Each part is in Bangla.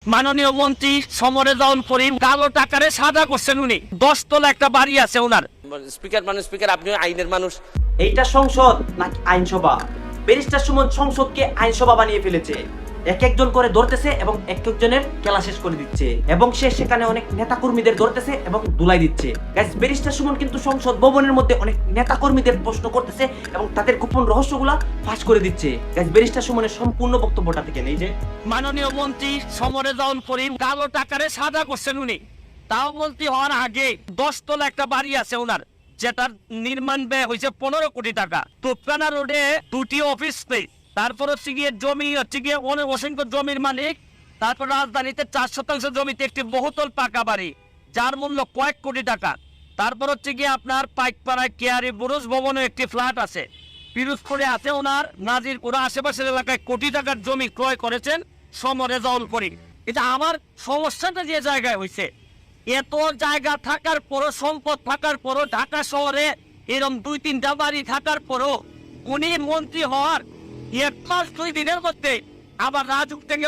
মাননীয় মন্ত্রী সমরে জাউল করিম কালো টাকারে সাদা করছেন উনি 10 তলা একটা বাড়ি আছে ওনার। স্পিকার আপনি আইনের মানুষ। এইটা সংসদ নাকি আইনসভা? ব্যারিস্টার সুমন সংসদকে আইনসভা বানিয়ে ফেলেছে। এক একজন করে ধরতেছে এবং এক একজনের খেলা শেষ করে দিচ্ছে এবং সে সেখানে অনেক নেতাকর্মীদের ধরতেছে এবং দুলাই দিচ্ছে। গাইস, ব্যারিস্টার সুমন কিন্তু সংসদ ভবনের মধ্যে অনেক নেতাকর্মীদের প্রশ্ন করতেছে এবং তাদের গোপন রহস্যগুলা ফাঁস করে দিচ্ছে। গাইস, ব্যারিস্টার সুমনের সম্পূর্ণ বক্তব্যটা থেকে নেই যে মাননীয় মন্ত্রী সমরে জাউল করিম কালো টাকারে সাদা করছেন উনি। তাও মন্ত্রী হওয়ার আগে 10 তলা একটা বাড়ি আছে ওনার, যেটার নির্মাণ ব্যয় হয়েছে 15 কোটি টাকা। তোপখানা রোডে 2টি অফিস স্পেস, তারপর হচ্ছে গিয়ে জমি হচ্ছে গিয়ে অসংখ্য জমির মালিক। তারপর রাজধানীতে 4 শতাংশ জমিতে একটি বহুতল পাকা বাড়ি যার মূল্য কয়েক কোটি টাকা। তারপর হচ্ছে গিয়ে আপনার পাইকপাড়ায় কেয়ারি বুরুজ ভবনে একটি ফ্ল্যাট আছে। পিরোজপুরে আছে ওনার নাজিরপুরা আশেপাশের এলাকায় কোটি টাকার জমি ক্রয় করেছেন সমরে জাউল করিম। এটা আমার সমস্যাটা যে জায়গায় হয়েছে, এত জায়গা থাকার পরও, সম্পদ থাকার পরও, ঢাকা শহরে এরকম 2-3টা বাড়ি থাকার পরও উনি মন্ত্রী হওয়ার 1 মাস 2 দিনের মধ্যে আবার রাজুক থেকে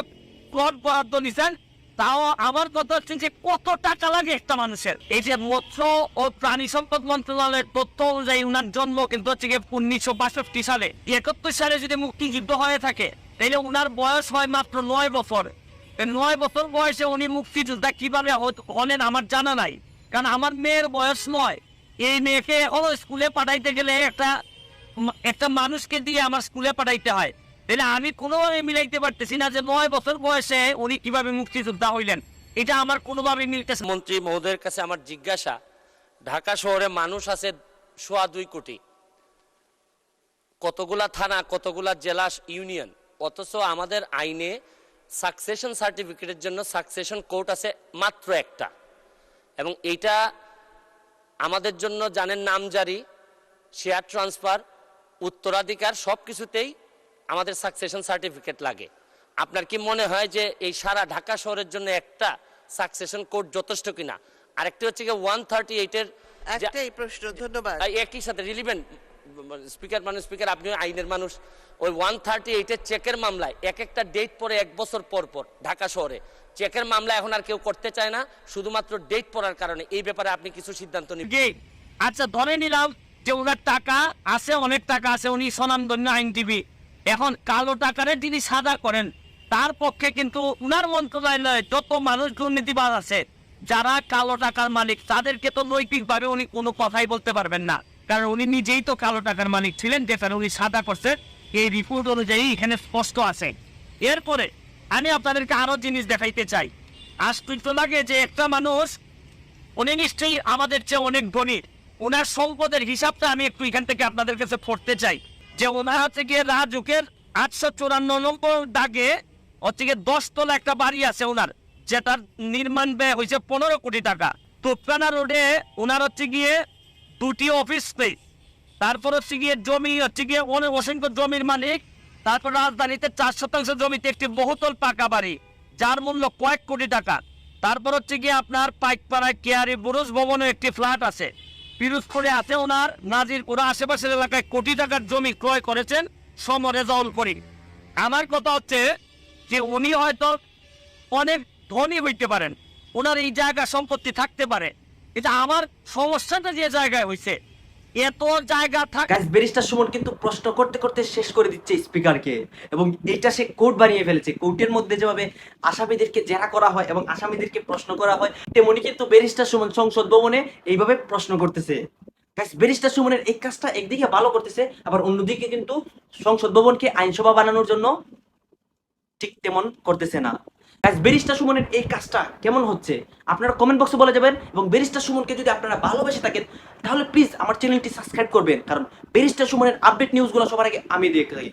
প্লট বরাদ্দ নিছেন। তাও আমার কথা হচ্ছে যে কত টাকা লাগে একটা মানুষের। এই যে মৎস্য ও প্রাণী সম্পদ মন্ত্রণালয়ের তথ্য অনুযায়ী উনার জন্ম কিন্তু হচ্ছে 1962 সালে। 71 সালে যদি মুক্তিযুদ্ধ হয়ে থাকে তাহলে উনার বয়স হয় মাত্র 9 বছর। 9 বছর বয়সে উনি মুক্তিযোদ্ধা কিভাবে হলেন আমার জানা নাই, কারণ আমার মেয়ের বয়স 9। এই মেয়েকে স্কুলে পাঠাইতে গেলে একটা মানুষকে দিয়ে আমার স্কুলে পাঠাইতে হয়। তাহলে আমি কোনোভাবে মিলাইতে পারতেছি না যে 9 বছর বয়সে উনি কিভাবে মুক্তিযোদ্ধা হইলেন। এটা আমার কোনোভাবে মিলতেছে। মন্ত্রী মহোদয়ের কাছে আমার জিজ্ঞাসা, ঢাকা শহরে মানুষ আছে 2.25 কোটি, কতগুলা থানা, কতগুলা জেলা, ইউনিয়ন, অথচ আমাদের আইনে সাকসেশন সার্টিফিকেটের জন্য সাকসেশন কোর্ট আছে মাত্র একটা। এবং এইটা আমাদের জন্য জানেন নামজারি, শেয়ার ট্রান্সফার, উত্তরাধিকার সব কিছুতেই আমাদের সাকসেশন সার্টিফিকেট লাগে। আপনার কি মনে হয় যে এই সারা ঢাকা শহরের জন্য একটা সাকসেশন কোড যথেষ্ট কিনা? আরেকটি হচ্ছে কি 138-এর একটাই প্রশ্ন, ধন্যবাদ। একই সাথে রিলিভেন্ট স্পিকার আপনি আইনের মানুষ। ওই 138-এর চেকের মামলায় এক একটা ডেট পরে 1 বছর পর পর ঢাকা শহরে চেকের মামলা এখন আর কেউ করতে চায় না, শুধুমাত্র ডেট পড়ার কারণে। এই ব্যাপারে আপনি কিছু সিদ্ধান্ত নিন। আচ্ছা, ধরে নিলাম যে ওনার টাকা আছে, অনেক টাকা আছে, উনি স্বনামধন্য আইনজীবী। এখন কালো টাকারে তিনি সাদা করেন, তার পক্ষে কিন্তু উনার মন্ত্রণালয়ে যত মানুষ দুর্নীতিবাজ আছে, যারা কালো টাকার মালিক, তাদেরকে তো নৈতিকভাবে উনি কোনো কথাই বলতে পারবেন না, কারণ উনি নিজেই তো কালো টাকার মালিক ছিলেন, যেটা উনি সাদা করছেন। এই রিপোর্ট অনুযায়ী এখানে স্পষ্ট আছে। এরপরে আমি আপনাদেরকে আরো জিনিস দেখাইতে চাই। আশ্চর্য লাগে যে একটা মানুষ, উনি নিশ্চয়ই আমাদের চেয়ে অনেক ধনী, ওনার সম্পদের হিসাবটা আমি একটু এখান থেকে আপনাদের কাছে পড়তে চাই। যে ওনার হচ্ছে গিয়ে রাজুকের 854 নম্বর দাগে হচ্ছে গিয়ে 10 তলা একটা বাড়ি আছে ওনার, যেটার নির্মাণ ব্যয় হয়েছে 15 কোটি টাকা। তোপখানা রোডে ওনার হচ্ছে গিয়ে 2টি অফিস স্পেস, তারপর হচ্ছে গিয়ে জমি হচ্ছে গিয়ে অসংখ্য জমির মালিক। তারপর রাজধানীতে 4 শতাংশ জমিতে একটি বহুতল পাকা বাড়ি যার মূল্য কয়েক কোটি টাকা। তারপর হচ্ছে গিয়ে আপনার পাইকপাড়ায় কেয়ারি বুরুজ ভবনে একটি ফ্ল্যাট আছে। পিরোজপুরে আছে ওনার নাজিরপুরা আশেপাশের এলাকায় কোটি টাকার জমি ক্রয় করেছেন সমরে জাউল করিম। আমার কথা হচ্ছে যে উনি হয়তো অনেক ধনী হইতে পারেন, ওনার এই জায়গা সম্পত্তি থাকতে পারে। এটা আমার সমস্যাটা যে জায়গায় হয়েছে, এত জায়গা থাকা। গাইস, ব্যারিস্টার সুমন কিন্তু প্রশ্ন করতে করতে শেষ করে দিচ্ছে স্পিকারকে এবং এটা সে কোর্ট বানিয়ে ফেলেছে। কোর্টের মধ্যে যেভাবে আসামিদেরকে জেরা করা হয় এবং আসামিদেরকে প্রশ্ন করা হয়, তেমনি কিন্তু ব্যারিস্টার সুমন সংসদ ভবনে এইভাবে প্রশ্ন করতেছে। গাইস, ব্যারিস্টার সুমনের এই কাজটা একদিকে ভালো করতেছে, আবার অন্যদিকে কিন্তু সংসদ ভবনকে আইনসভা বানানোর জন্য ঠিক তেমন করতেছে না। গাইস, ব্যারিস্টার সুমনের এই কাজটা কেমন হচ্ছে আপনারা কমেন্ট বক্সে বলে যাবেন। এবং ব্যারিস্টার সুমনকে যদি আপনারা ভালোবেসে থাকেন তাহলে প্লিজ আমার চ্যানেলটি সাবস্ক্রাইব করবেন, কারণ ব্যারিস্টার সুমনের আপডেট নিউজগুলো সবার আগে আমি দিয়ে থাকি।